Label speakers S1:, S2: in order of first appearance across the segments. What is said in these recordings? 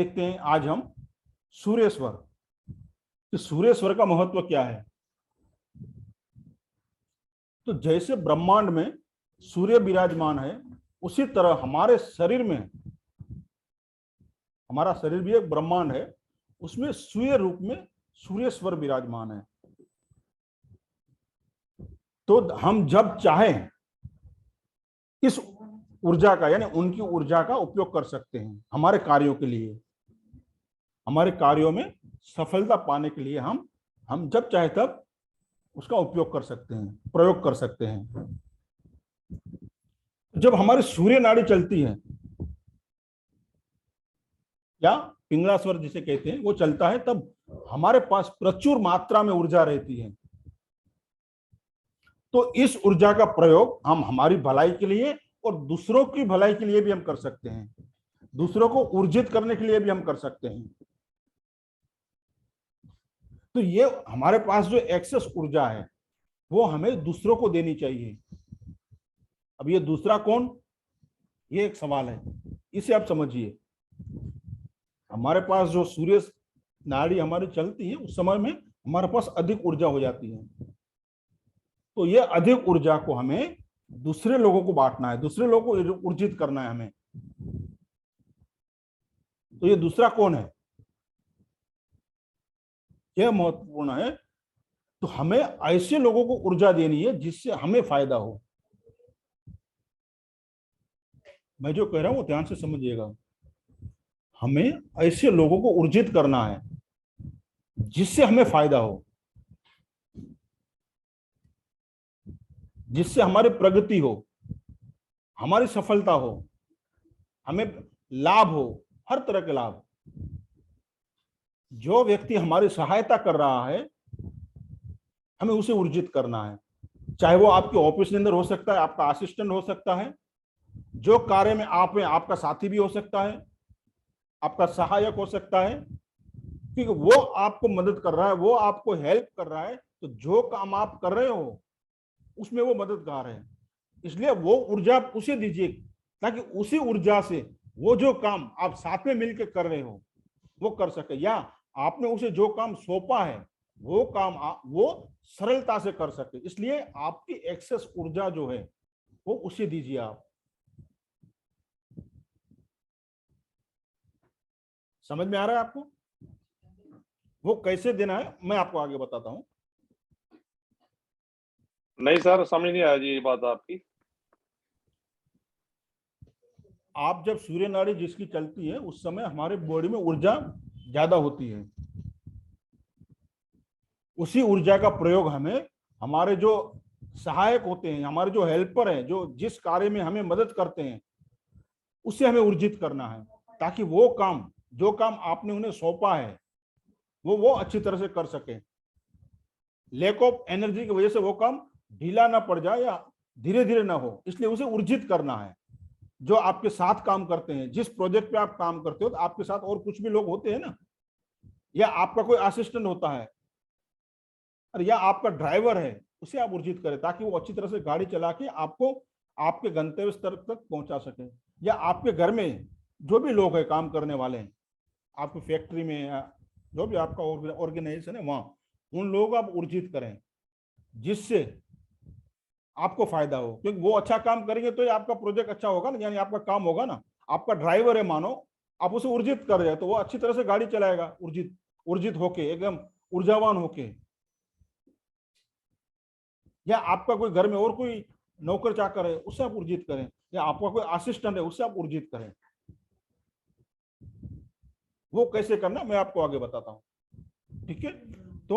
S1: देखते हैं आज हम सूर्य स्वर कि सूर्य स्वर का महत्व क्या है। तो जैसे ब्रह्मांड में सूर्य विराजमान है, उसी तरह हमारे शरीर में, हमारा शरीर भी एक ब्रह्मांड है, उसमें सूर्य रूप में सूर्य स्वर विराजमान है। तो हम जब चाहें इस ऊर्जा का, यानी उनकी ऊर्जा का उपयोग कर सकते हैं हमारे कार्यों के लिए, हमारे कार्यों में सफलता पाने के लिए हम जब चाहे तब उसका उपयोग कर सकते हैं, प्रयोग कर सकते हैं। जब हमारी सूर्य नाड़ी चलती है या पिंगला स्वर जिसे कहते हैं वो चलता है, तब हमारे पास प्रचुर मात्रा में ऊर्जा रहती है। तो इस ऊर्जा का प्रयोग हम हमारी भलाई के लिए और दूसरों की भलाई के लिए भी हम कर सकते हैं, दूसरों को ऊर्जित करने के लिए भी हम कर सकते हैं। तो ये हमारे पास जो एक्सेस ऊर्जा है वो हमें दूसरों को देनी चाहिए। अब ये दूसरा कौन, ये एक सवाल है, इसे आप समझिए। हमारे पास जो सूर्य नाड़ी हमारी चलती है उस समय में हमारे पास अधिक ऊर्जा हो जाती है। तो ये अधिक ऊर्जा को हमें दूसरे लोगों को बांटना है, दूसरे लोगों को ऊर्जित करना है हमें। तो ये दूसरा कौन है, यह महत्वपूर्ण है। तो हमें ऐसे लोगों को ऊर्जा देनी है जिससे हमें फायदा हो। मैं जो कह रहा हूं वो ध्यान से समझिएगा। हमें ऐसे लोगों को ऊर्जित करना है जिससे हमें फायदा हो, जिससे हमारी प्रगति हो, हमारी सफलता हो, हमें लाभ हो, हर तरह के लाभ। जो व्यक्ति हमारी सहायता कर रहा है हमें उसे ऊर्जित करना है। चाहे वो आपके ऑफिस के अंदर हो सकता है, आपका असिस्टेंट हो सकता है, जो कार्य में आप हैं आपका साथी भी हो सकता है, आपका सहायक हो सकता है, क्योंकि वो आपको मदद कर रहा है, वो आपको हेल्प कर रहा है। तो जो काम आप कर रहे हो उसमें वो मददगार है, इसलिए वो ऊर्जा उसे दीजिए ताकि उसी ऊर्जा से वो जो काम आप साथ में मिलकर कर रहे हो वो कर सके, या आपने उसे जो काम सौंपा है वो काम वो सरलता से कर सके। इसलिए आपकी एक्सेस ऊर्जा जो है वो उसे दीजिए आप। समझ में आ रहा है आपको? वो कैसे देना है मैं आपको आगे बताता हूं।
S2: नहीं सर, समझ नहीं आया जी ये बात आपकी।
S1: आप जब सूर्य नाड़ी जिसकी चलती है उस समय हमारे बॉडी में ऊर्जा ज्यादा होती है। उसी ऊर्जा का प्रयोग हमें हमारे जो सहायक होते हैं, हमारे जो हेल्पर हैं, जो जिस कार्य में हमें मदद करते हैं, उससे हमें ऊर्जित करना है ताकि वो काम, जो काम आपने उन्हें सौंपा है वो अच्छी तरह से कर सके। लैक ऑफ एनर्जी की वजह से वो काम ढीला ना पड़ जाए या धीरे धीरे ना हो, इसलिए उसे ऊर्जित करना है। जो आपके साथ काम करते हैं, जिस प्रोजेक्ट पे आप काम करते हो, तो आपके साथ और कुछ भी लोग होते हैं ना, या आपका कोई असिस्टेंट होता है, और या आपका ड्राइवर है, उसे आप ऊर्जित करें ताकि वो अच्छी तरह से गाड़ी चला के आपको आपके गंतव्य स्थल तक पहुंचा सके। या आपके घर में जो भी लोग हैं काम करने वाले हैं, आपकी फैक्ट्री में या जो भी आपका ऑर्गेनाइजेशन है वहां, उन लोगों को आप ऊर्जित करें जिससे आपको फायदा हो, क्योंकि वो अच्छा काम करेंगे तो आपका प्रोजेक्ट अच्छा होगा ना, यानी आपका काम होगा ना। आपका ड्राइवर है मानो, आप उसे ऊर्जित कर रहे हैं तो वो अच्छी तरह से गाड़ी चलाएगा, ऊर्जित ऊर्जित होके, एकदम ऊर्जावान होके। या आपका कोई घर में और कोई नौकर चाकर है उससे आप ऊर्जित करें, या आपका कोई असिस्टेंट है उससे आप ऊर्जित करें। वो कैसे करना मैं आपको आगे बताता हूं, ठीक है? तो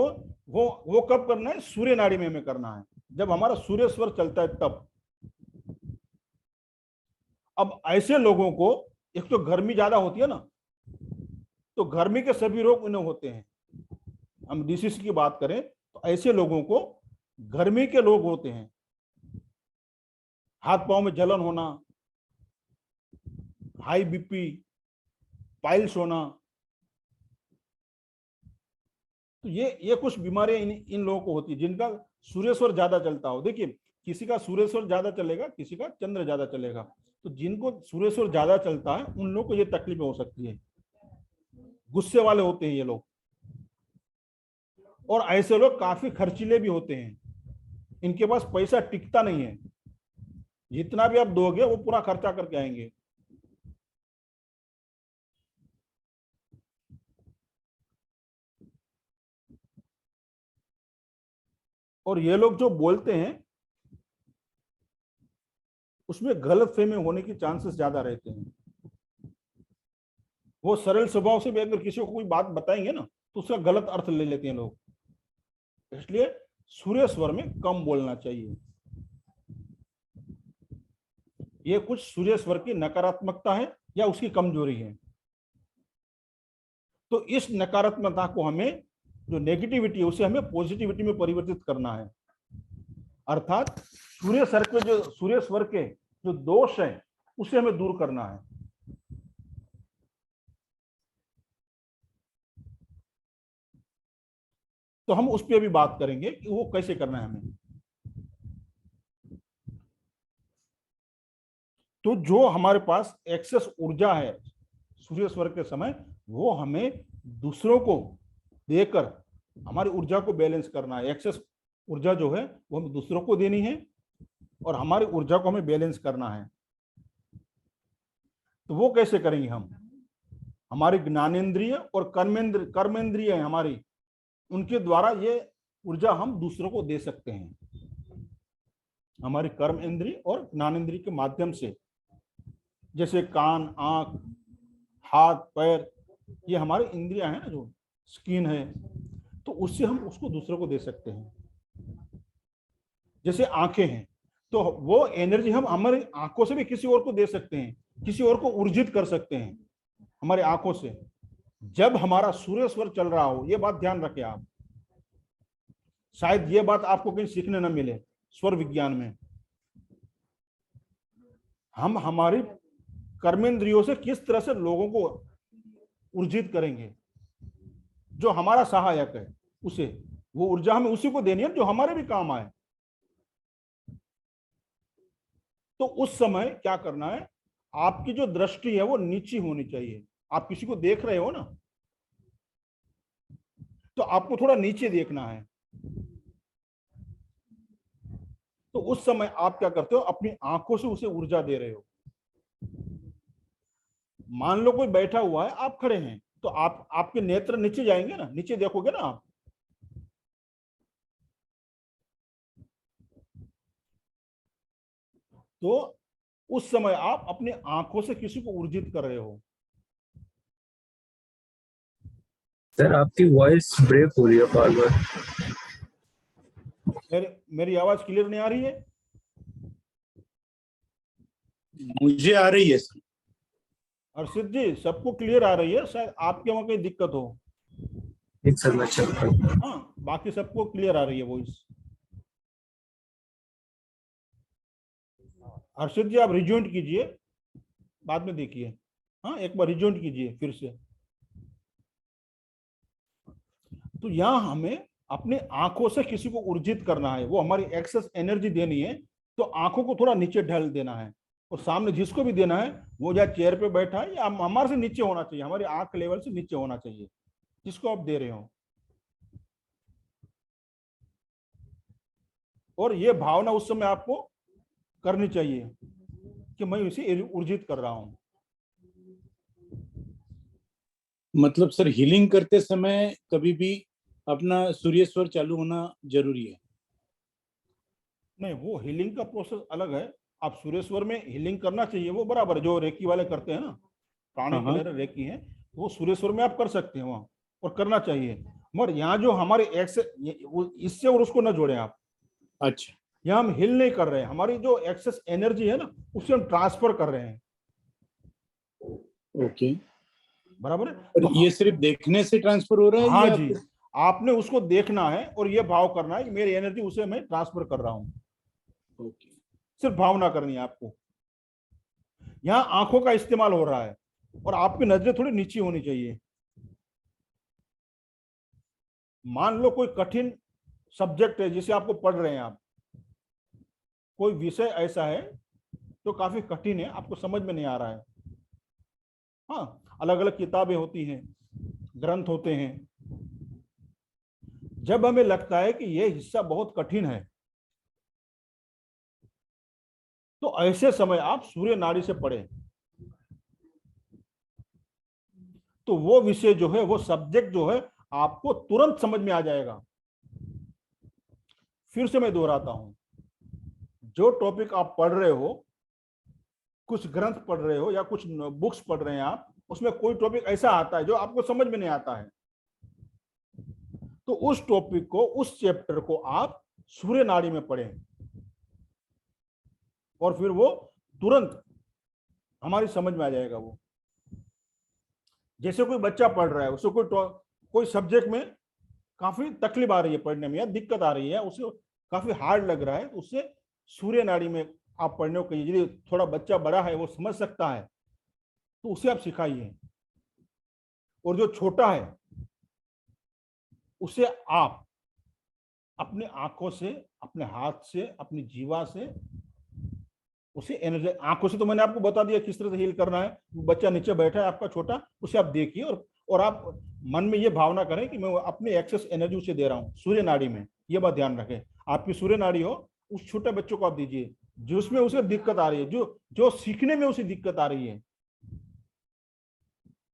S1: वो कब करना है? सूर्य नाड़ी में हमें करना है, जब हमारा सूर्य स्वर चलता है तब। अब ऐसे लोगों को, एक तो गर्मी ज्यादा होती है ना, तो गर्मी के सभी रोग उन्हें होते हैं। हम डिसीज की बात करें तो ऐसे लोगों को गर्मी के रोग होते हैं, हाथ पांव में जलन होना, हाई बीपी, पाइल्स होना। तो ये कुछ बीमारियां इन लोगों को होती है जिनका सूर्य स्वर ज्यादा चलता हो। देखिए, किसी का सूर्य स्वर ज्यादा चलेगा, किसी का चंद्र ज्यादा चलेगा। तो जिनको सूर्य स्वर ज्यादा चलता है उन लोगों को ये तकलीफें हो सकती है। गुस्से वाले होते हैं ये लोग, और ऐसे लोग काफी खर्चीले भी होते हैं। इनके पास पैसा टिकता नहीं है, जितना भी आप दोगे वो पूरा खर्चा करके आएंगे। और ये लोग जो बोलते हैं उसमें गलतफहमी होने की चांसेस ज्यादा रहते हैं। वो सरल स्वभाव से भी अगर किसी को कोई बात बताएंगे ना तो उसका गलत अर्थ ले लेते हैं लोग। इसलिए सूर्य स्वर में कम बोलना चाहिए। ये कुछ सूर्य स्वर की नकारात्मकता है या उसकी कमजोरी है। तो इस नकारात्मकता को हमें, जो नेगेटिविटी है, उसे हमें पॉजिटिविटी में परिवर्तित करना है। अर्थात सूर्य स्वर के जो दोष है उसे हमें दूर करना है। तो हम उस पर भी बात करेंगे कि वो कैसे करना है हमें। तो जो हमारे पास एक्सेस ऊर्जा है सूर्य स्वर के समय, वो हमें दूसरों को देकर हमारी ऊर्जा को बैलेंस करना है। एक्सेस ऊर्जा जो है वो हमें दूसरों को देनी है और हमारी ऊर्जा को हमें बैलेंस करना है। तो वो कैसे करेंगे हम? हमारी ज्ञानेंद्रिय और कर्मेंद्रिय है हमारी, उनके द्वारा ये ऊर्जा हम दूसरों को दे सकते हैं। हमारी कर्म इंद्रिय और ज्ञानेंद्रिय के माध्यम से, जैसे कान, आंख, हाथ, पैर, ये हमारी इंद्रियां हैं ना, जो स्किन है, तो उससे हम उसको दूसरों को दे सकते हैं। जैसे आंखें हैं तो वो एनर्जी हम हमारी आंखों से भी किसी और को दे सकते हैं, किसी और को ऊर्जित कर सकते हैं हमारी आंखों से, जब हमारा सूर्य स्वर चल रहा हो। ये बात ध्यान रखें आप। शायद ये बात आपको कहीं सीखने न मिले स्वर विज्ञान में। हम हमारी कर्मेंद्रियों से किस तरह से लोगों को ऊर्जित करेंगे, जो हमारा सहायक है उसे, वो ऊर्जा हमें उसी को देनी है जो हमारे भी काम आए। तो उस समय क्या करना है, आपकी जो दृष्टि है वो नीची होनी चाहिए। आप किसी को देख रहे हो ना, तो आपको थोड़ा नीचे देखना है। तो उस समय आप क्या करते हो, अपनी आंखों से उसे ऊर्जा दे रहे हो। मान लो कोई बैठा हुआ है, आप खड़े हैं, तो आपके नेत्र नीचे जाएंगे ना, नीचे देखोगे ना आप। तो उस समय आप अपनी आंखों से किसी को ऊर्जित कर रहे हो।
S3: सर आपकी वॉइस ब्रेक हो रही है बार बार।
S1: मेरी आवाज क्लियर नहीं आ रही है?
S4: मुझे आ रही है सर।
S1: अर्षित जी, सबको क्लियर आ रही है, शायद आपके वहां कहीं दिक्कत हो।
S3: एक सर मैं चेक करता हूं।
S1: हाँ, बाकी सबको क्लियर आ रही है वॉइस। अर्षित जी, आप रिज्वाइंट कीजिए, बाद में देखिए। हाँ, एक बार रिज्वाइंट कीजिए फिर से। तो यहां हमें अपनी आंखों से किसी को ऊर्जित करना है, वो हमारी एक्सेस एनर्जी देनी है। तो आंखों को थोड़ा नीचे ढल देना है, और सामने जिसको भी देना है वो या चेयर पे बैठा है या हमारे से नीचे होना चाहिए, हमारी आंख लेवल से नीचे होना चाहिए जिसको आप दे रहे हो। और ये भावना उस समय आपको करनी चाहिए कि मैं इसे ऊर्जित कर रहा हूं।
S4: मतलब सर, हीलिंग करते समय कभी भी अपना सूर्य स्वर चालू होना जरूरी है?
S1: नहीं, वो हीलिंग का प्रोसेस अलग है। आप सूर्य स्वर में हीलिंग करना चाहिए, वो बराबर जो रेकी वाले करते हैं ना, प्राणी क्लेयर रेकी है, वो सूर्य स्वर में आप कर सकते हैं वहां, और करना चाहिए। मगर यहाँ जो हमारे इससे और उसको ना जोड़ें आप।
S4: अच्छा,
S1: यहाँ हम हिल नहीं कर रहे हैं, हमारी जो एक्सेस एनर्जी है ना उसे हम ट्रांसफर कर रहे हैं।
S4: ओके,
S1: बराबर है।
S4: और
S1: तो
S4: ये सिर्फ देखने से ट्रांसफर हो रहा है?
S1: हाँ
S4: या
S1: जी, आपने उसको देखना है और ये भाव करना है कि मेरी एनर्जी उसे मैं ट्रांसफर कर रहा हूँ।
S4: ओके,
S1: सिर्फ भावना करनी है आपको। यहाँ आंखों का इस्तेमाल हो रहा है और आपकी नजरें थोड़ी नीची होनी चाहिए। मान लो कोई कठिन सब्जेक्ट है जिसे आपको पढ़ रहे हैं आप, कोई विषय ऐसा है जो काफी कठिन है, आपको समझ में नहीं आ रहा है। हाँ, अलग अलग किताबें होती हैं, ग्रंथ होते हैं। जब हमें लगता है कि यह हिस्सा बहुत कठिन है, तो ऐसे समय आप सूर्य नाड़ी से पढ़ें, तो वो विषय जो है, वो सब्जेक्ट जो है, आपको तुरंत समझ में आ जाएगा। फिर से मैं दोहराता हूं, जो टॉपिक आप पढ़ रहे हो, कुछ ग्रंथ पढ़ रहे हो या कुछ बुक्स पढ़ रहे हैं आप, उसमें कोई टॉपिक ऐसा आता है जो आपको समझ में नहीं आता है, तो उस टॉपिक को, उस चैप्टर को आप सूर्य नाड़ी में पढ़ें, और फिर वो तुरंत हमारी समझ में आ जाएगा। वो जैसे कोई बच्चा पढ़ रहा है, उसको कोई सब्जेक्ट में काफी तकलीफ आ रही है पढ़ने में, या दिक्कत आ रही है, उसे काफी हार्ड लग रहा है, तो उससे सूर्य नाड़ी में आप पढ़ने को कहिए। यदि थोड़ा बच्चा बड़ा है, वो समझ सकता है, तो उसे आप सिखाइए। और जो छोटा है, उसे आप अपने आंखों से, अपने हाथ से, अपनी जीवा से उसे एनर्जी, आंखों से तो मैंने आपको बता दिया किस तरह से हील करना है। बच्चा नीचे बैठा है आपका छोटा, उसे आप देखिए, और आप मन में ये भावना करें कि मैं अपनी एक्सेस एनर्जी उसे दे रहा हूँ सूर्य नाड़ी में। ये बात ध्यान रखें, आपकी सूर्य नाड़ी हो, उस छोटे बच्चों को आप दीजिए जिसमें उसे दिक्कत आ रही है, जो सीखने में उसे दिक्कत आ रही है,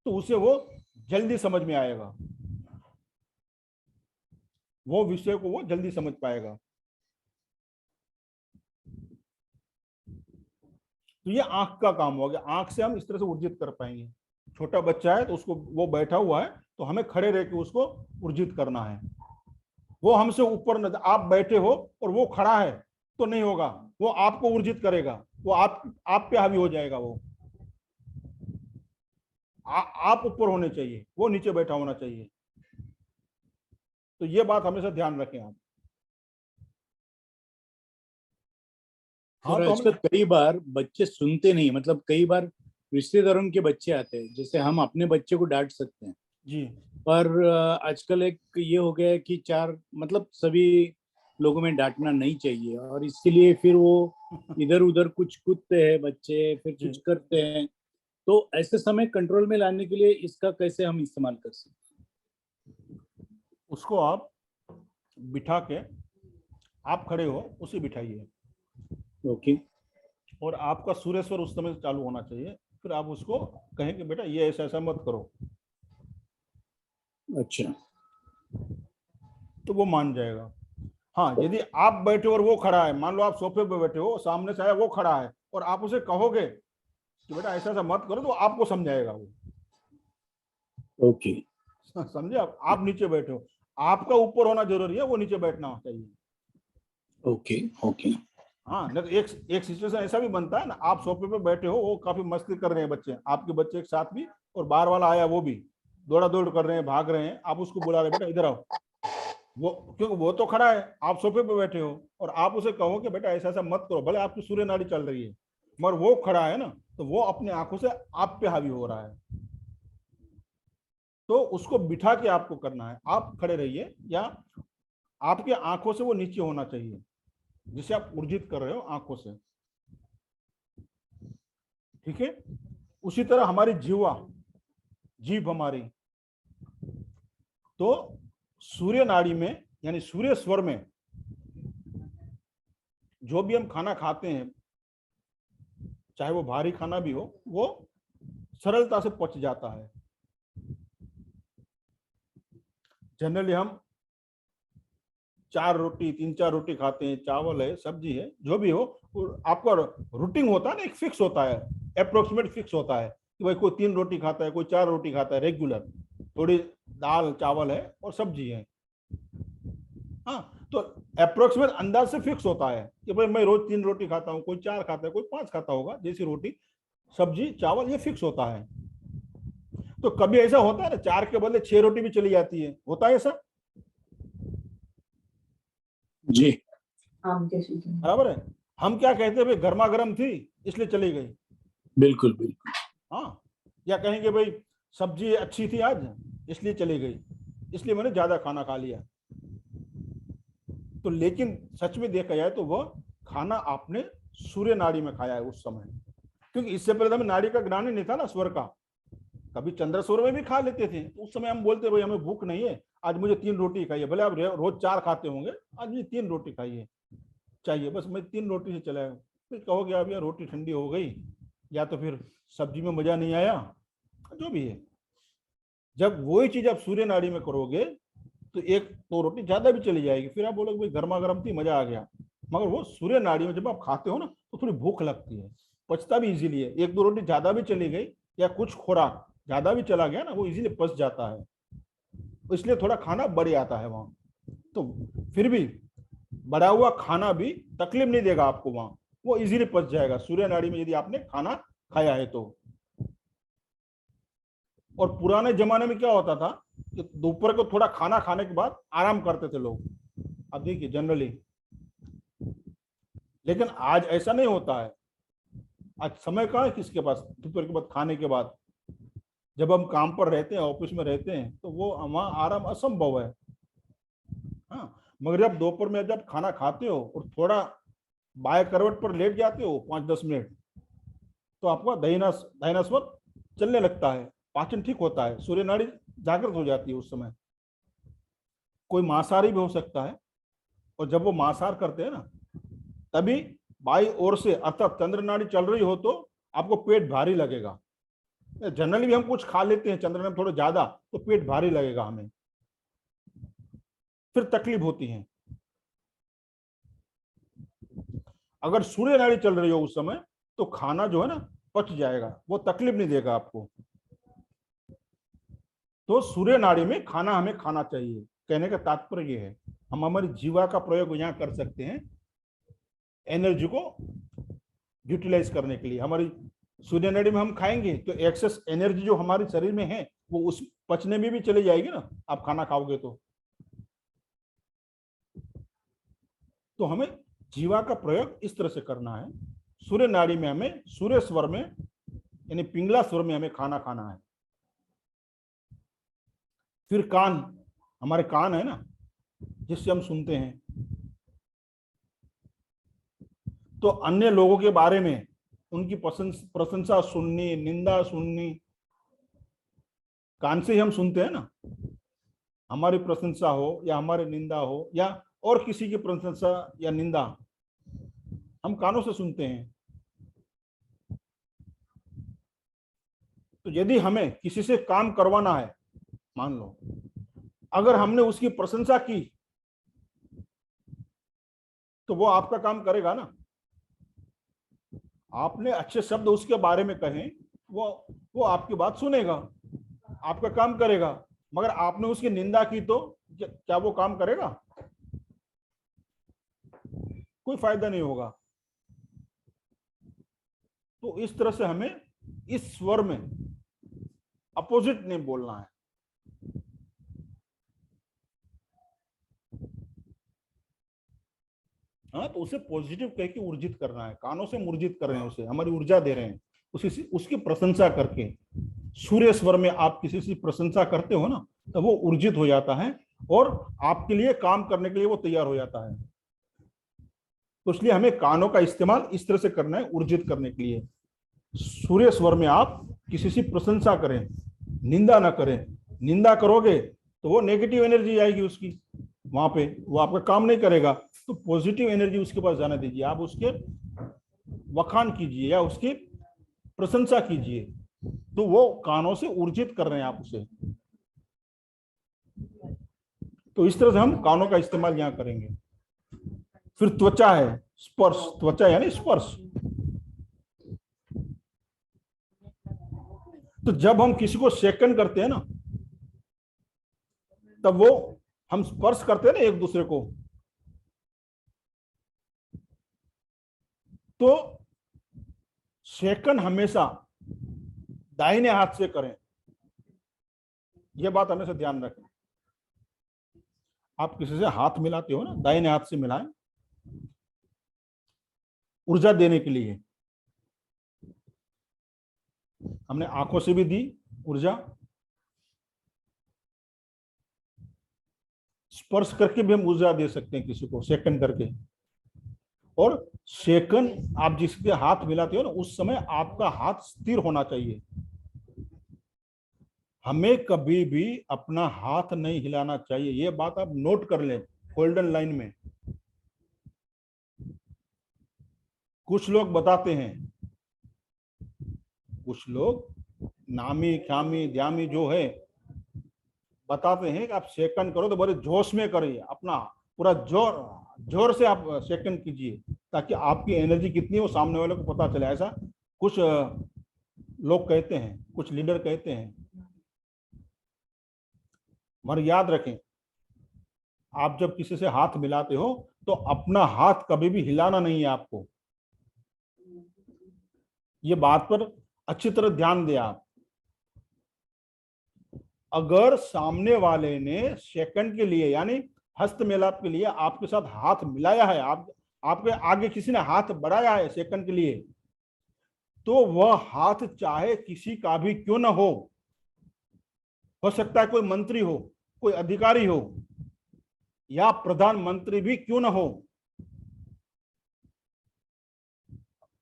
S1: तो उसे वो जल्दी समझ में आएगा, वो विषय को वो जल्दी समझ पाएगा। तो ये आंख का काम हो गया, आंख से हम इस तरह से ऊर्जित कर पाएंगे। छोटा बच्चा है तो उसको, वो बैठा हुआ है तो हमें खड़े रह के उसको ऊर्जित करना है। वो हमसे ऊपर न, आप बैठे हो और वो खड़ा है तो नहीं होगा, वो आपको ऊर्जित करेगा, वो आप पे हावी हो जाएगा। वो आप ऊपर होने चाहिए, वो नीचे बैठा होना चाहिए। तो ये बात हमेशा ध्यान रखें आप।
S4: और आजकल कई बार बच्चे सुनते नहीं, मतलब कई बार रिश्तेदारों के बच्चे आते हैं, जैसे हम अपने बच्चे को डांट सकते हैं
S1: जी,
S4: पर आजकल एक ये हो गया है कि चार, मतलब सभी लोगों में डांटना नहीं चाहिए, और इसके लिए फिर वो इधर उधर कुछ कूदते हैं बच्चे, फिर कुछ करते हैं। तो ऐसे समय कंट्रोल में लाने के लिए इसका कैसे हम इस्तेमाल कर सकते?
S1: उसको आप बिठा के, आप खड़े हो, उसे बिठाइए।
S4: ओके।
S1: और आपका सूर्य स्वर उस समय चालू होना चाहिए। फिर आप उसको कहें कि बेटा ये ऐसा ऐसा मत करो।
S4: अच्छा,
S1: तो वो मान जाएगा। हाँ, यदि आप बैठे और वो खड़ा है, मान लो आप सोफे पे बैठे हो, सामने से आया वो खड़ा है, और आप उसे कहोगे कि बेटा ऐसा ऐसा मत करो, तो आपको समझाएगा वो।
S4: ओके,
S1: समझे आप नीचे बैठे हो, आपका ऊपर होना जरूरी है, वो नीचे बैठना चाहिए।
S4: Okay, okay.
S1: हाँ, नहीं तो एक सिचुएशन ऐसा भी बनता है ना, आप सोफे पे बैठे हो, वो काफी मस्ती कर रहे हैं बच्चे, आपके बच्चे एक साथ भी, और बाहर वाला आया वो भी दौड़ा दौड़ कर रहे हैं, भाग रहे हैं, आप उसको बुला रहे बेटा इधर आओ। वो क्योंकि वो तो खड़ा है, आप सोफे पे बैठे हो, और आप उसे कहो कि बेटा ऐसा ऐसा मत करो, भले आपकी सूर्य नाड़ी चल रही है, मगर वो खड़ा है ना, तो वो अपने आंखों से आप पे हावी हो रहा है। तो उसको बिठा के आपको करना है, आप खड़े रहिए, या आपके आंखों से वो नीचे होना चाहिए, जिसे आप ऊर्जित कर रहे हो आंखों से। ठीक है। उसी तरह हमारी जीभ हमारी, तो सूर्य नाड़ी में, यानी सूर्य स्वर में, जो भी हम खाना खाते हैं, चाहे वो भारी खाना भी हो, वो सरलता से पच जाता है। जनरली हम 4 रोटी, 3-4 रोटी खाते हैं, चावल है, सब्जी है, जो भी हो, आपका रूटीन होता है ना, एक फिक्स होता है, अप्रोक्सीमेट फिक्स होता है कि भाई कोई 3 रोटी खाता है, कोई 4 रोटी खाता है रेगुलर, थोड़ी दाल चावल है और सब्जी है। हाँ, तो अप्रोक्सीमेट अंदाज से फिक्स होता है कि भाई मैं रोज 3 रोटी खाता हूँ, कोई 4 खाता है, कोई 5 खाता होगा, जैसी रोटी सब्जी चावल, ये फिक्स होता है। तो कभी ऐसा होता है ना, 4 के बदले 6 रोटी भी चली जाती है, होता है ऐसा?
S4: जी,
S1: बराबर है। हम क्या कहते हैं, भाई गर्मा गर्म थी इसलिए चली गई।
S4: बिल्कुल बिल्कुल।
S1: हाँ, या कहेंगे भाई सब्जी अच्छी थी आज इसलिए चली गई, इसलिए मैंने ज्यादा खाना खा लिया। तो लेकिन सच में देखा जाए तो वह खाना आपने सूर्य नाड़ी में खाया है उस समय, क्योंकि इससे पहले हमें नाड़ी का ज्ञान ही नहीं था ना, स्वर का। कभी चंद्रसूर में भी खा लेते थे, तो उस समय हम बोलते भाई हमें भूख नहीं है, आज मुझे 3 रोटी खाइए, भले आप रोज 4 खाते होंगे, आज मुझे 3 रोटी खाइए चाहिए, बस मैं 3 रोटी से चला। फिर कहोगे अब यार रोटी ठंडी हो गई, या तो फिर सब्जी में मजा नहीं आया, जो भी है। जब वही चीज आप सूर्य नाड़ी में करोगे तो 1-2 रोटी ज्यादा भी चली जाएगी, फिर आप बोलोगे भाई गर्मा गर्म थी, मजा आ गया। मगर वो सूर्य नाड़ी में जब आप खाते हो ना तो थोड़ी भूख लगती है, पचता भी इजीली है। 1-2 रोटी ज्यादा भी चली गई या कुछ खुराक ज्यादा भी चला गया ना, वो इजीली पच जाता है, इसलिए थोड़ा खाना बढ़ जाता है वहां। तो फिर भी बढ़ा हुआ खाना भी तकलीफ नहीं देगा आपको वहां, वो इजीली पच जाएगा सूर्य नाड़ी में यदि आपने खाना खाया है तो। और पुराने जमाने में क्या होता था कि दोपहर को थोड़ा खाना खाने के बाद आराम करते थे लोग, अब देखिए जनरली। लेकिन आज ऐसा नहीं होता है, आज समय कहाँ है किसके पास दोपहर के बाद खाने के बाद। जब हम काम पर रहते हैं, ऑफिस में रहते हैं, तो वो वहां आराम असंभव है। हाँ, मगर जब दोपहर में जब खाना खाते हो और थोड़ा बाएं करवट पर लेट जाते हो 5-10 मिनट, तो आपका दाहिना स्वर चलने लगता है, पाचन ठीक होता है, सूर्य नाड़ी जागृत हो जाती है उस समय। कोई मांसाहारी भी हो सकता है, और जब वो मांसाहार करते हैं ना, तभी बाई ओर से अर्थात चंद्र नाड़ी चल रही हो तो आपको पेट भारी लगेगा। जनरली भी हम कुछ खा लेते हैं चंद्र नाड़ी थोड़ा ज्यादा, तो पेट भारी लगेगा हमें, फिर तकलीफ होती है। अगर सूर्य नाड़ी चल रही हो उस समय तो खाना जो है ना पच जाएगा, वो तकलीफ नहीं देगा आपको। तो सूर्य नाड़ी में खाना हमें खाना चाहिए, कहने का तात्पर्य ये है। हम हमारी जीवा का प्रयोग यहाँ कर सकते हैं एनर्जी को यूटिलाइज करने के लिए। हमारी सूर्य नाड़ी में हम खाएंगे तो एक्सेस एनर्जी जो हमारे शरीर में है वो उस पचने में भी चली जाएगी ना, आप खाना खाओगे तो हमें जीवा का प्रयोग इस तरह से करना है। सूर्य नाड़ी में हमें सूर्य स्वर में यानी पिंगला स्वर में हमें खाना खाना है। फिर कान, हमारे कान है ना जिससे हम सुनते हैं, तो अन्य लोगों के बारे में उनकी प्रशंसा सुननी, निंदा सुननी, कान से ही हम सुनते हैं ना। हमारी प्रशंसा हो या हमारी निंदा हो या और किसी की प्रशंसा या निंदा, हम कानों से सुनते हैं। तो यदि हमें किसी से काम करवाना है, मान लो अगर हमने उसकी प्रशंसा की तो वो आपका काम करेगा ना। आपने अच्छे शब्द उसके बारे में कहे, वो आपकी बात सुनेगा, आपका काम करेगा। मगर आपने उसकी निंदा की तो क्या वो काम करेगा? कोई फायदा नहीं होगा। तो इस तरह से हमें इस स्वर में अपोजिट नहीं बोलना है। हाँ, तो उसे पॉजिटिव कह के ऊर्जित करना है, कानों से ऊर्जित कर रहे हैं उसे, हमारी ऊर्जा दे रहे हैं उसकी प्रशंसा करके। सूर्य स्वर में आप किसी की प्रशंसा करते हो ना, तो वो ऊर्जित हो जाता है और आपके लिए काम करने के लिए वो तैयार हो जाता है। तो इसलिए हमें कानों का इस्तेमाल इस तरह से करना है ऊर्जित करने के लिए। सूर्य स्वर में आप किसी की प्रशंसा करें, निंदा ना करें। निंदा करोगे तो वो नेगेटिव एनर्जी आएगी उसकी, वहां पे वो आपका काम नहीं करेगा। तो पॉजिटिव एनर्जी उसके पास जाने दीजिए, आप उसके वखान कीजिए या उसकी प्रशंसा कीजिए, तो वो कानों से ऊर्जित कर रहे हैं आप उसे। तो इस तरह से हम कानों का इस्तेमाल यहां करेंगे। फिर त्वचा है, स्पर्श, त्वचा यानी स्पर्श। तो जब हम किसी को सेकन करते हैं ना, तब वो हम स्पर्श करते हैं ना एक दूसरे को, तो सेकन हमेशा दाहिने हाथ से करें, यह बात हमेशा ध्यान रखें। आप किसी से हाथ मिलाते हो ना, दाहिने हाथ से मिलाएं, ऊर्जा देने के लिए। हमने आंखों से भी दी ऊर्जा, स्पर्श करके भी हम ऊर्जा दे सकते हैं किसी को सेकंड करके। और सेकंड आप जिसके हाथ मिलाते हो ना, उस समय आपका हाथ स्थिर होना चाहिए। हमें कभी भी अपना हाथ नहीं हिलाना चाहिए, ये बात आप नोट कर लें गोल्डन लाइन में। कुछ लोग बताते हैं, कुछ लोग नामी ख्यामी द्यामी जो है बताते हैं कि आप सेकंड करो तो बड़े जोश में करिए, अपना पूरा जोर से आप सेकंड कीजिए, ताकि आपकी एनर्जी कितनी है वो सामने वाले को पता चले। ऐसा कुछ लोग कहते हैं, कुछ लीडर कहते हैं। मगर याद रखें, आप जब किसी से हाथ मिलाते हो तो अपना हाथ कभी भी हिलाना नहीं है आपको। ये बात पर अच्छी तरह ध्यान दें आप। अगर सामने वाले ने सेकंड के लिए यानी हस्त मिलाप के लिए आपके साथ हाथ मिलाया है, आपके आगे किसी ने हाथ बढ़ाया है सेकंड के लिए, तो वह हाथ चाहे किसी का भी क्यों ना हो सकता है कोई मंत्री हो, कोई अधिकारी हो, या प्रधानमंत्री भी क्यों ना हो,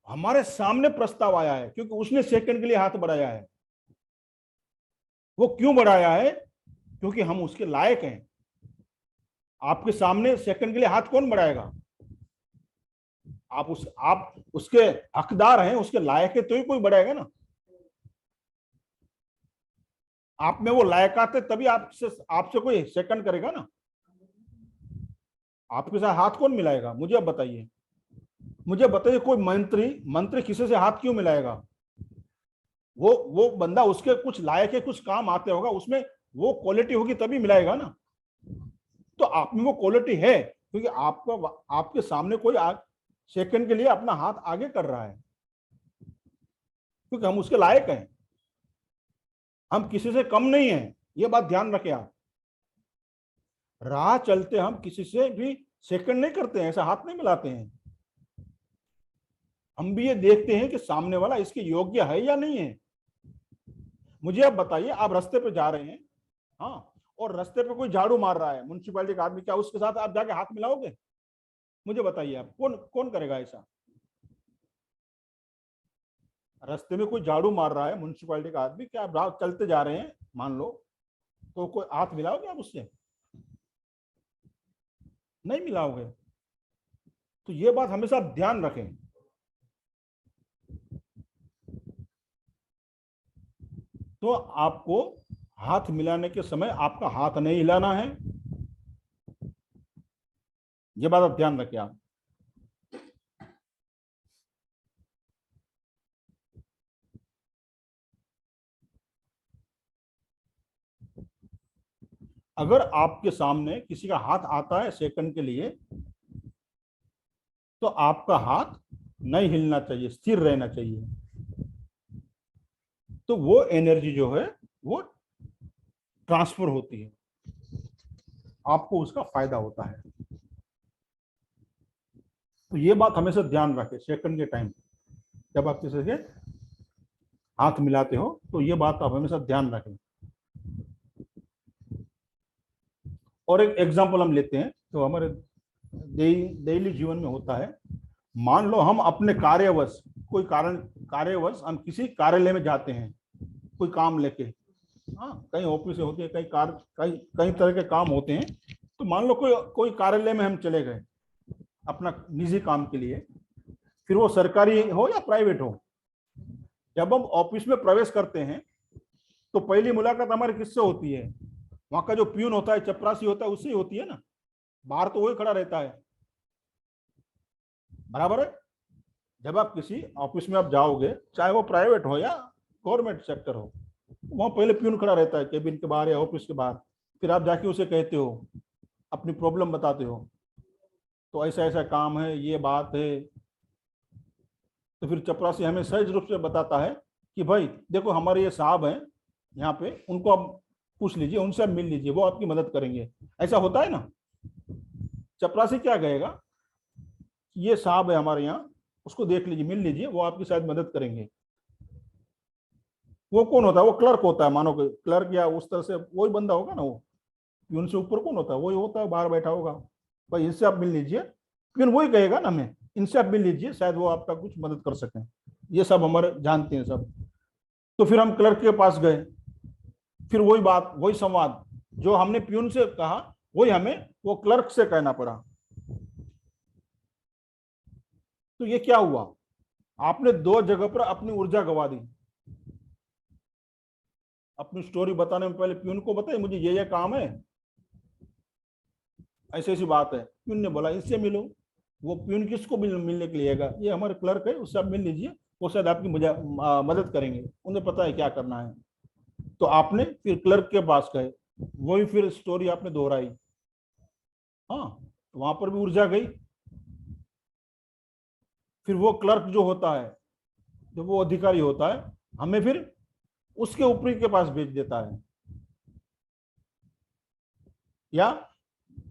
S1: हमारे सामने प्रस्ताव आया है क्योंकि उसने सेकंड के लिए हाथ बढ़ाया है। वो क्यों बढ़ाया है? क्योंकि हम उसके लायक हैं। आपके सामने सेकंड के लिए हाथ कौन बढ़ाएगा? आप उसके हकदार हैं, उसके लायक है तो ही कोई बढ़ाएगा ना। आप में वो लायकात है तभी आपसे कोई सेकंड करेगा ना। आपके साथ हाथ कौन मिलाएगा? मुझे अब बताइए, मुझे बताइए कोई मंत्री किसी से हाथ क्यों मिलाएगा? वो बंदा उसके कुछ लायक है, कुछ काम आते होगा, उसमें वो क्वालिटी होगी तभी मिलाएगा ना। तो आप में वो क्वालिटी है क्योंकि आपके सामने कोई सेकंड के लिए अपना हाथ आगे कर रहा है, क्योंकि हम उसके लायक हैं। हम किसी से कम नहीं हैं, ये बात ध्यान रखें आप। राह चलते हम किसी से भी सेकंड नहीं करते हैं, ऐसा हाथ नहीं मिलाते हैं। हम भी ये देखते हैं कि सामने वाला इसके योग्य है या नहीं है। मुझे अब बताइए, आप रास्ते पे जा रहे हैं, हाँ, और रास्ते पे कोई झाड़ू मार रहा है, म्युनिसिपैलिटी का आदमी, क्या उसके साथ आप जाके हाथ मिलाओगे? मुझे बताइए आप, कौन करेगा ऐसा? रास्ते में कोई झाड़ू मार रहा है म्युनिसिपैलिटी का आदमी, क्या आप चलते जा रहे हैं मान लो, तो कोई हाथ मिलाओगे आप उससे? नहीं मिलाओगे। तो ये बात हमेशा ध्यान रखें। तो आपको हाथ मिलाने के समय आपका हाथ नहीं हिलाना है, ये बात आप ध्यान रखें आप। अगर आपके सामने किसी का हाथ आता है सेकंड के लिए, तो आपका हाथ नहीं हिलना चाहिए, स्थिर रहना चाहिए। तो वो एनर्जी जो है वो ट्रांसफर होती है, आपको उसका फायदा होता है। तो ये बात हमेशा ध्यान रखें सेकंड के टाइम जब आप किसी से हाथ मिलाते हो, तो ये बात आप हमेशा ध्यान रखें। और एक एग्जांपल हम लेते हैं तो हमारे डेली जीवन में होता है। मान लो हम अपने कार्यवश हम किसी कार्यालय में जाते हैं कोई काम लेके, हाँ, कई ऑफिस होती है, कई तरह के काम होते हैं। तो मान लो कोई कार्यालय में हम चले गए अपना निजी काम के लिए, फिर वो सरकारी हो या प्राइवेट हो। जब हम ऑफिस में प्रवेश करते हैं तो पहली मुलाकात हमारी किससे होती है? वहां का जो प्यून होता है, चपरासी होता है, उससे ही होती है ना। बाहर तो वही खड़ा रहता है, बराबर है। जब आप किसी ऑफिस में आप जाओगे, चाहे वो प्राइवेट हो या गवर्नमेंट सेक्टर हो, वहां पहले प्यून खड़ा रहता है केबिन के बाहर या ऑफिस के बाहर। फिर आप जाके उसे कहते हो, अपनी प्रॉब्लम बताते हो, तो ऐसा ऐसा काम है, ये बात है। तो फिर चपरासी हमें सहज रूप से बताता है कि भाई देखो, हमारे ये साहब हैं यहाँ पे, उनको आप पूछ लीजिए, उनसे आप मिल लीजिए, वो आपकी मदद करेंगे। ऐसा होता है ना। चपरासी क्या कहेगा, ये साहब है हमारे यहाँ, उसको देख लीजिए, मिल लीजिए, वो आपकी शायद मदद करेंगे। वो कौन होता है? वो क्लर्क होता है, मानो कि क्लर्क या उस तरह से वही बंदा होगा ना। वो प्यून से ऊपर कौन होता है? वही होता है, बाहर बैठा होगा, भाई इनसे आप मिल लीजिए। प्यून वही कहेगा ना हमें, इनसे आप मिल लीजिए, शायद वो आपका कुछ मदद कर सकें। ये सब हमारे जानते हैं सब। तो फिर हम क्लर्क के पास गए, फिर वही बात, वही संवाद जो हमने प्यून से कहा, वही हमें वो क्लर्क से कहना पड़ा। तो ये क्या हुआ, आपने दो जगह पर अपनी ऊर्जा गवा दी। अपनी स्टोरी बताने में पहले प्यून को बताइए मुझे ये काम है, ऐसी ऐसी बात है। प्यून ने बोला इससे मिलो। वो प्यून किसको मिलने के लिए आएगा, ये हमारे क्लर्क है, उससे आप मिल लीजिए, वो शायद आपकी मदद करेंगे, उन्हें पता है क्या करना है। तो आपने फिर क्लर्क के पास गए, वही फिर स्टोरी आपने दोहराई। हाँ, वहां पर भी ऊर्जा गई। फिर वो क्लर्क जो होता है, जो वो अधिकारी होता है, हमें फिर उसके ऊपरी के पास भेज देता है, या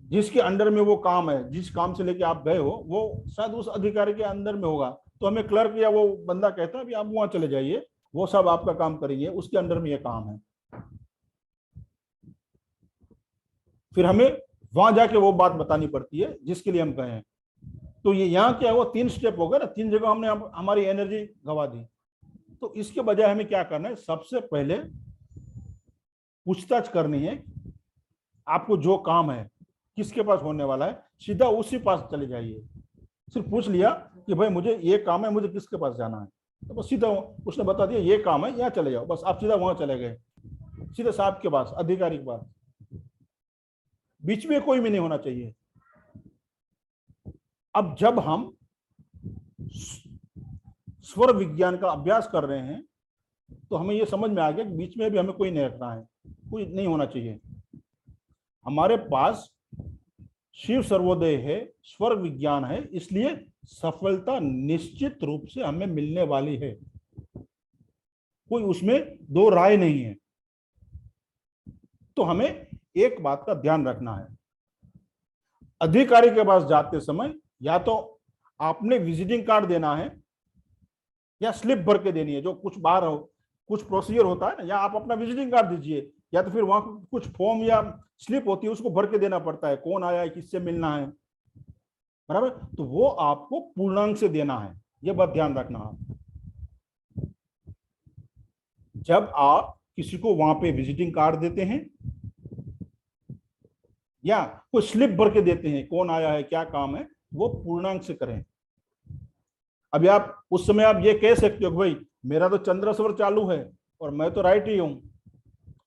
S1: जिसके अंडर में वो काम है, जिस काम से लेके आप गए हो, वो शायद उस अधिकारी के अंदर में होगा। तो हमें क्लर्क या वो बंदा कहता है भी आप वहां चले जाइए, वो सब आपका काम करेंगे, उसके अंडर में ये काम है। फिर हमें वहां जाके वो बात बतानी पड़ती है जिसके लिए हम गए हैं। तो ये यहाँ क्या हुआ, 3 स्टेप हो गए ना, 3 जगह हमने हमारी एनर्जी गवा दी। तो इसके बजाय हमें क्या करना है, सबसे पहले पूछताछ करनी है। आपको जो काम है किसके पास होने वाला है, सीधा उसी पास चले जाइए। सिर्फ पूछ लिया कि भाई मुझे ये काम है, मुझे किसके पास जाना है, तो बस सीधा उसने बता दिया ये काम है, यहाँ चले जाओ, बस आप सीधा वहां चले गए, सीधे साहब के पास, अधिकारी के पास। बीच में कोई भी नहीं होना चाहिए। अब जब हम स्वर विज्ञान का अभ्यास कर रहे हैं तो हमें यह समझ में आ गया कि बीच में भी हमें कोई नहीं रखना है, कोई नहीं होना चाहिए। हमारे पास शिव सर्वोदय है, स्वर विज्ञान है, इसलिए सफलता निश्चित रूप से हमें मिलने वाली है, कोई उसमें दो राय नहीं है। तो हमें एक बात का ध्यान रखना है, अधिकारी के पास जाते समय या तो आपने विजिटिंग कार्ड देना है या स्लिप भर के देनी है, जो कुछ बाहर हो, कुछ प्रोसीजर होता है ना, या आप अपना विजिटिंग कार्ड दीजिए, या तो फिर वहां कुछ फॉर्म या स्लिप होती है, उसको भर के देना पड़ता है, कौन आया है, किससे मिलना है, बराबर। तो वो आपको पूर्णांक से देना है, ये बात ध्यान रखना है। जब आप किसी को वहां पे विजिटिंग कार्ड देते हैं या कोई स्लिप भर के देते हैं, कौन आया है, क्या काम है, वो पूर्णांक से करें। अभी आप उस समय आप ये कह सकते हो कि भाई मेरा तो चंद्र स्वर चालू है और मैं तो राइट ही हूं,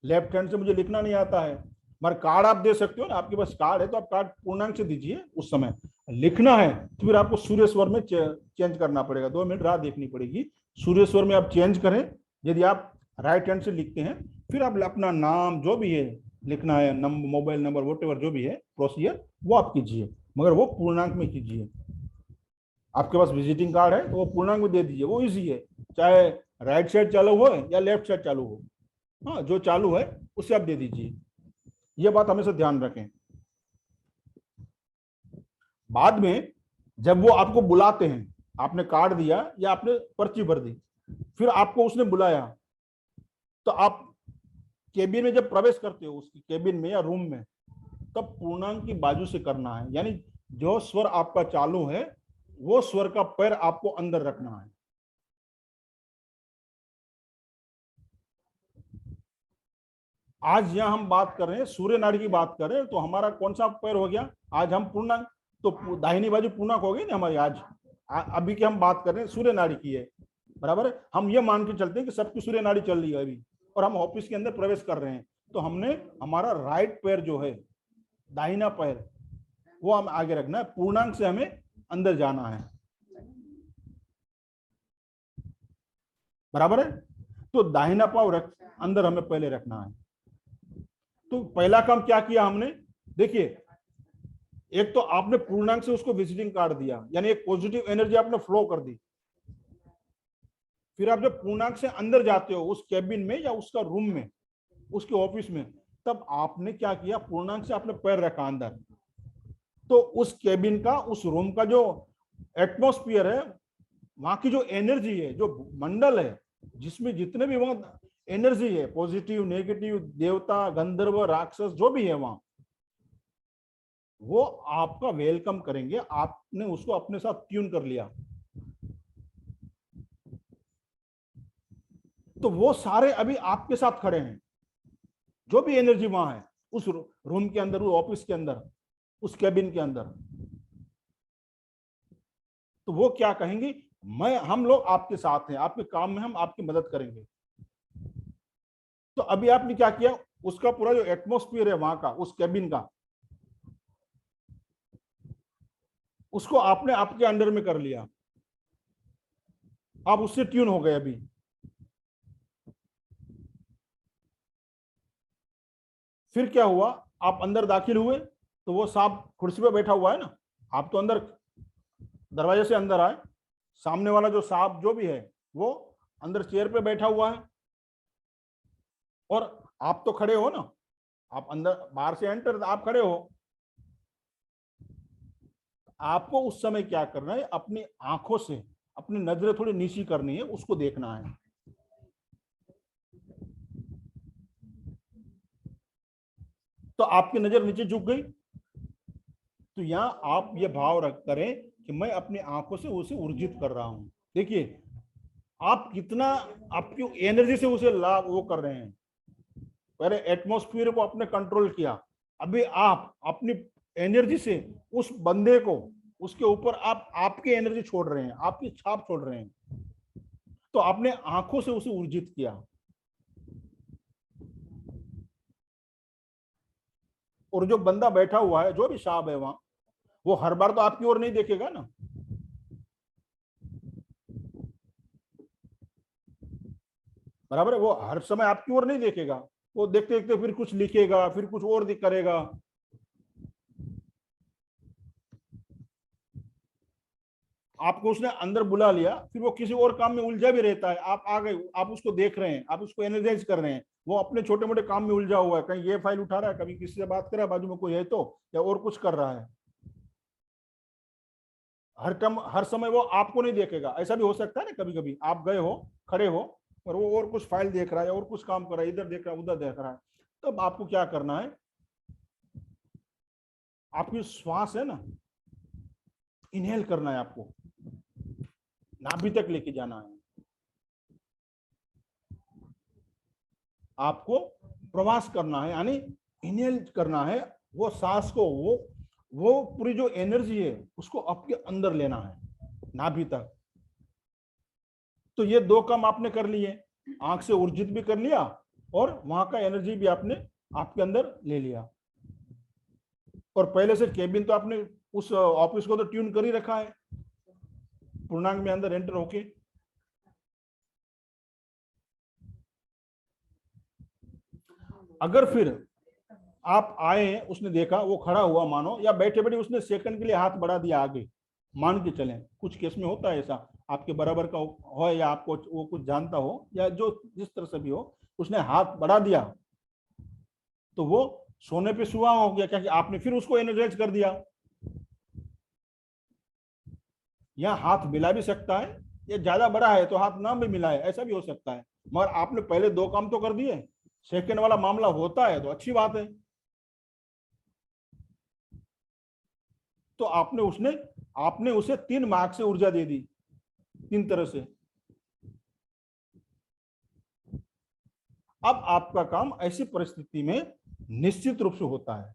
S1: लेफ्ट हैंड से मुझे लिखना नहीं आता है, मगर कार्ड आप दे सकते हो ना, आपके पास कार्ड है तो आप कार्ड पूर्णांक से दीजिए। उस समय लिखना है तो फिर आपको सूर्य स्वर में चेंज करना पड़ेगा, 2 मिनट राह देखनी पड़ेगी, सूर्य स्वर में आप चेंज करें। यदि आप राइट हैंड से लिखते हैं, फिर आप अपना नाम जो भी है लिखना है, मोबाइल नंबर, वॉटेवर जो भी है प्रोसीजर, वो आप कीजिए, मगर वो पूर्णांक में कीजिए। आपके पास विजिटिंग कार्ड है तो वो पूर्णांक में दे दीजिए, वो इजी है, चाहे राइट साइड चालू हो या लेफ्ट साइड चालू हो, हाँ जो चालू है उसे आप दे दीजिए। ये बात हमेशा ध्यान रखें। बाद में जब वो आपको बुलाते हैं, आपने कार्ड दिया या आपने पर्ची भर दी, फिर आपको उसने बुलाया, तो आप केबिन में जब प्रवेश करते हो, उसकी केबिन में या रूम में, तब पूर्णांक की बाजू से करना है, यानी जो स्वर आपका चालू है वो स्वर का पैर आपको अंदर रखना है। आज यहां हम बात कर रहे हैं, सूर्य नाड़ी की बात कर रहे हैं, तो हमारा कौन सा पैर हो गया, आज हम पूर्णांक, तो दाहिनी बाजू पूर्णांक हो गई ना हमारी। आज अभी की हम बात कर रहे हैं सूर्य नाड़ी की है, बराबर है। हम ये मान के चलते हैं कि सबकी सूर्य नाड़ी चल रही है अभी, और हम ऑफिस के अंदर प्रवेश कर रहे हैं, तो हमने हमारा राइट पैर जो है, दाहिना पैर, वो हम आगे रखना है, पूर्णांक से हमें अंदर जाना है, बराबर है। तो दाहिना पांव अंदर हमें पहले रखना है। तो पहला काम क्या किया हमने, देखिए, एक तो आपने पूर्णांक से उसको विजिटिंग कार्ड दिया, यानी एक पॉजिटिव एनर्जी आपने फ्लो कर दी। फिर आप जब पूर्णांक से अंदर जाते हो उस कैबिन में या उसका रूम में, उसके ऑफिस में, तब आपने क्या किया, पूर्णांक से आपने पैर रखा अंदर। तो उस कैबिन का, उस रूम का जो एटमॉस्फेयर है, वहां की जो एनर्जी है, जो मंडल है, जिसमें जितने भी वहां एनर्जी है, पॉजिटिव, नेगेटिव, देवता, गंधर्व, राक्षस, जो भी है वहां, वो आपका वेलकम करेंगे। आपने उसको अपने साथ ट्यून कर लिया, तो वो सारे अभी आपके साथ खड़े हैं। जो भी एनर्जी वहां है उस रूम के अंदर, उस ऑफिस के अंदर, उस कैबिन के अंदर, तो वो क्या कहेंगे, हम लोग आपके साथ हैं, आपके काम में हम आपकी मदद करेंगे। तो अभी आपने क्या किया, उसका पूरा जो एटमॉस्फेयर है वहां का, उस कैबिन का, उसको आपने आपके अंडर में कर लिया, आप उससे ट्यून हो गए। अभी फिर क्या हुआ, आप अंदर दाखिल हुए तो वो सांप कुर्सी पे बैठा हुआ है ना, आप तो अंदर दरवाजे से अंदर आए, सामने वाला जो सांप जो भी है वो अंदर चेयर पे बैठा हुआ है, और आप तो खड़े हो ना, आप अंदर बाहर से एंटर, आप खड़े हो। आपको उस समय क्या करना है, अपनी आंखों से अपनी नजरें थोड़ी नीची करनी है, उसको देखना है। तो आपकी नजर नीचे झुक गई, तो यहां आप ये भाव रख करें कि मैं अपनी आंखों से उसे ऊर्जित कर रहा हूं। देखिए आप कितना आपकी एनर्जी से उसे लाभ वो कर रहे हैं। पहले एटमॉस्फेयर को आपने कंट्रोल किया, अभी आप अपनी एनर्जी से उस बंदे को, उसके ऊपर आप आपकी एनर्जी छोड़ रहे हैं, आपकी छाप छोड़ रहे हैं। तो आपने आंखों से उसे ऊर्जित किया। और जो बंदा बैठा हुआ है, जो भी साहब है वहां, वो हर बार तो आपकी ओर नहीं देखेगा ना, बराबर है, वो हर समय आपकी ओर नहीं देखेगा, वो देखते देखते फिर कुछ लिखेगा, फिर कुछ और करेगा। आपको उसने अंदर बुला लिया, फिर वो किसी और काम में उलझा भी रहता है, आप आ गए, आप उसको देख रहे हैं, आप उसको एनर्जाइज कर रहे हैं, वो अपने छोटे मोटे काम में उलझा हुआ है, कहीं ये फाइल उठा रहा है, कभी किसी से बात कर रहा है, बाजू में कोई है तो, या और कुछ कर रहा है। हर समय वो आपको नहीं देखेगा। ऐसा भी हो सकता है ना, कभी कभी आप गए हो, खड़े हो, और वो और कुछ फाइल देख रहा है और कुछ काम कर रहा है, इधर देख रहा है उधर देख रहा है। तब आपको क्या करना है, आपकी श्वास है ना, इनहेल करना है, आपको नाभि तक लेके जाना है, आपको प्रवास करना है, यानी इनहेल करना है वो सांस को, वो पूरी जो एनर्जी है उसको आपके अंदर लेना है, नाभि तक। तो ये दो काम आपने कर लिए, आंख से ऊर्जित भी कर लिया और वहां का एनर्जी भी आपने आपके अंदर ले लिया। और पहले से केबिन तो आपने उस ऑफिस को तो ट्यून कर ही रखा है, पूर्णांक में अंदर एंटर होके। अगर फिर आप आए, उसने देखा, वो खड़ा हुआ मानो, या बैठे बैठे उसने सेकंड के लिए हाथ बढ़ा दिया आगे, मान के चलें, कुछ केस में होता है ऐसा, आपके बराबर का हो या आपको वो कुछ जानता हो या जो जिस तरह से भी हो, उसने हाथ बढ़ा दिया, तो वो सोने पे सुहा हो गया, क्या कि आपने फिर उसको एनर्जाइज कर दिया। या हाथ मिला भी सकता है, या ज्यादा बड़ा है तो हाथ ना भी मिला है, ऐसा भी हो सकता है, मगर आपने पहले दो काम तो कर दिए। सेकंड वाला मामला होता है तो अच्छी बात है। तो आपने उसे 3 मार्क से ऊर्जा दे दी, 3 तरह से। अब आपका काम ऐसी परिस्थिति में निश्चित रूप से होता है।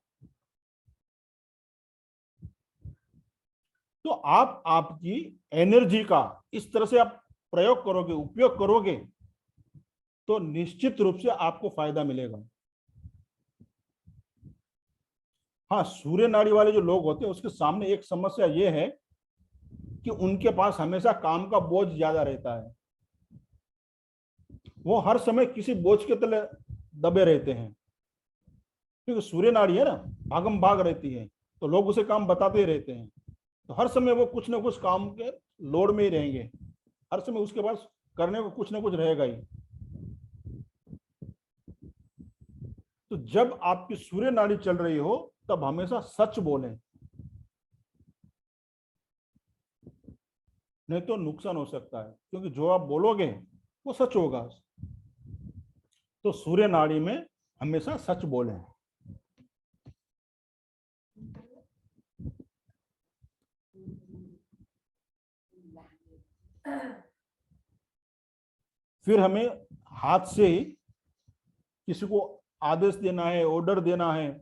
S1: तो आप आपकी एनर्जी का इस तरह से आप प्रयोग करोगे, उपयोग करोगे, तो निश्चित रूप से आपको फायदा मिलेगा। हाँ, सूर्य नाड़ी वाले जो लोग होते हैं उसके सामने एक समस्या यह है कि उनके पास हमेशा काम का बोझ ज्यादा रहता है, वो हर समय किसी बोझ के तले दबे रहते हैं, क्योंकि सूर्य नाड़ी है ना, भागम भाग रहती है, तो लोग उसे काम बताते ही रहते हैं, तो हर समय वो कुछ ना कुछ काम के लोड में ही रहेंगे, हर समय उसके पास करने को कुछ ना कुछ रहेगा ही। तो जब आपकी सूर्य नाड़ी चल रही हो तब हमेशा सच बोलें, नहीं तो नुकसान हो सकता है, क्योंकि जो आप बोलोगे वो सच होगा। तो सूर्य नाड़ी में हमेशा सच बोलें। फिर हमें हाथ से ही किसी को आदेश देना है, ऑर्डर देना है,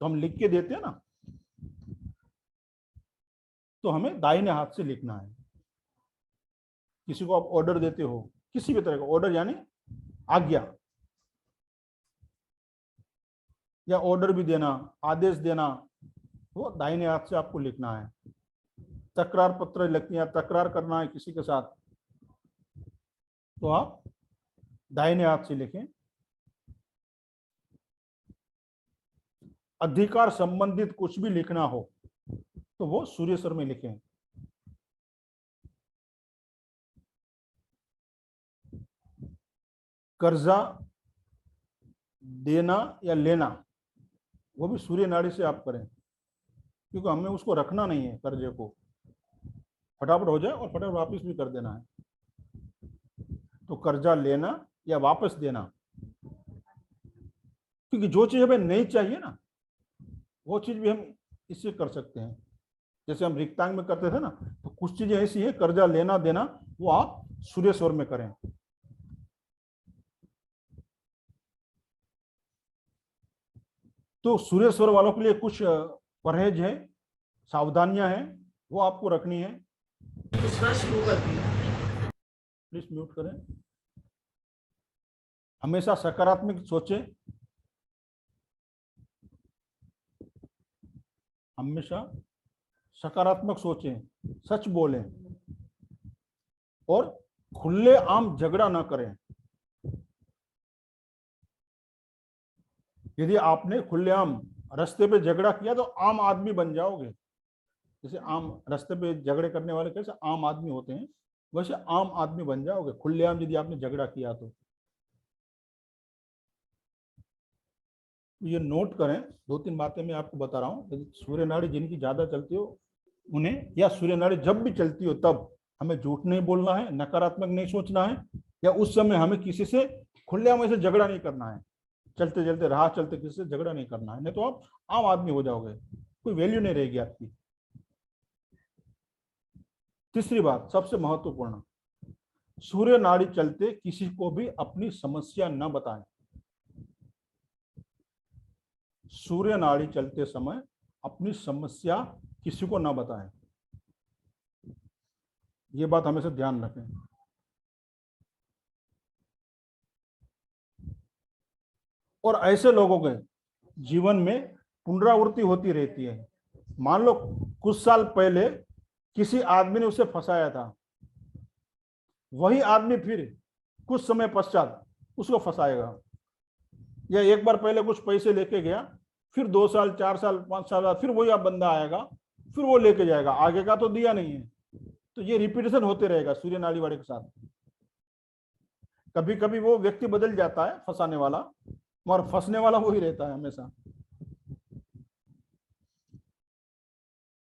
S1: तो हम लिख के देते हैं ना, तो हमें दाहिने हाथ से लिखना है। किसी को आप ऑर्डर देते हो, किसी भी तरह का ऑर्डर यानी आज्ञा, या ऑर्डर भी देना, आदेश देना, वो दाहिने हाथ से आपको लिखना है। तकरार पत्र लिखनी है, तकरार करना है किसी के साथ, तो आप दाहिने हाथ से लिखें। अधिकार संबंधित कुछ भी लिखना हो तो वो सूर्य स्वर में लिखें। कर्जा देना या लेना वो भी सूर्य नाड़ी से आप करें, क्योंकि हमें उसको रखना नहीं है, कर्जे को फटाफट हो जाए और फटाफट वापस भी कर देना है। तो कर्जा लेना या वापस देना, क्योंकि जो चीज हमें नहीं चाहिए ना, वो चीज भी हम इससे कर सकते हैं। जैसे हम रिक्तांग में करते थे ना, तो कुछ चीजें ऐसी है, कर्जा लेना देना, वो आप सूर्य स्वर में करें। तो सूर्य स्वर वालों के लिए कुछ परहेज है, सावधानियां हैं, वो आपको रखनी है। प्लीज म्यूट करें। हमेशा सकारात्मक सोचें, हमेशा सकारात्मक सोचें, सच बोलें और खुले आम झगड़ा ना करें। यदि आपने खुलेआम रास्ते पे झगड़ा किया तो आम आदमी बन जाओगे। जैसे आम रास्ते पे झगड़े करने वाले कैसे आम आदमी होते हैं, वैसे आम आदमी बन जाओगे खुलेआम यदि आपने झगड़ा किया तो। ये नोट करें, 2-3 बातें मैं आपको बता रहा हूँ। यदि सूर्य नाड़ी जिनकी ज्यादा चलती हो उन्हें, या सूर्य नाड़ी जब भी चलती हो तब हमें झूठ नहीं बोलना है, नकारात्मक नहीं सोचना है, या उस समय हमें किसी से खुलेआम ऐसे झगड़ा नहीं करना है। चलते चलते राह चलते किसी से झगड़ा नहीं करना है, नहीं तो आप आम आदमी हो जाओगे, कोई वैल्यू नहीं रहेगी आपकी। तीसरी बात सबसे महत्वपूर्ण, सूर्य नाड़ी चलते किसी को भी अपनी समस्या न बताएं। सूर्य नाड़ी चलते समय अपनी समस्या किसी को न बताएं, ये बात हमेशा ध्यान रखें। और ऐसे लोगों के जीवन में पुनरावृत्ति होती रहती है। मान लो कुछ साल पहले किसी आदमी ने उसे फंसाया था, वही आदमी फिर कुछ समय पश्चात उसको फंसाएगा। या एक बार पहले कुछ पैसे लेके गया, फिर 2 साल 4 साल 5 साल बाद फिर वही आप बंदा आएगा, फिर वो लेके जाएगा, आगे का तो दिया नहीं है। तो ये रिपीटेशन होते रहेगा सूर्य नाड़ी वाले के साथ। कभी कभी वो व्यक्ति बदल जाता है फंसाने वाला, मगर फंसने वाला वही रहता है हमेशा।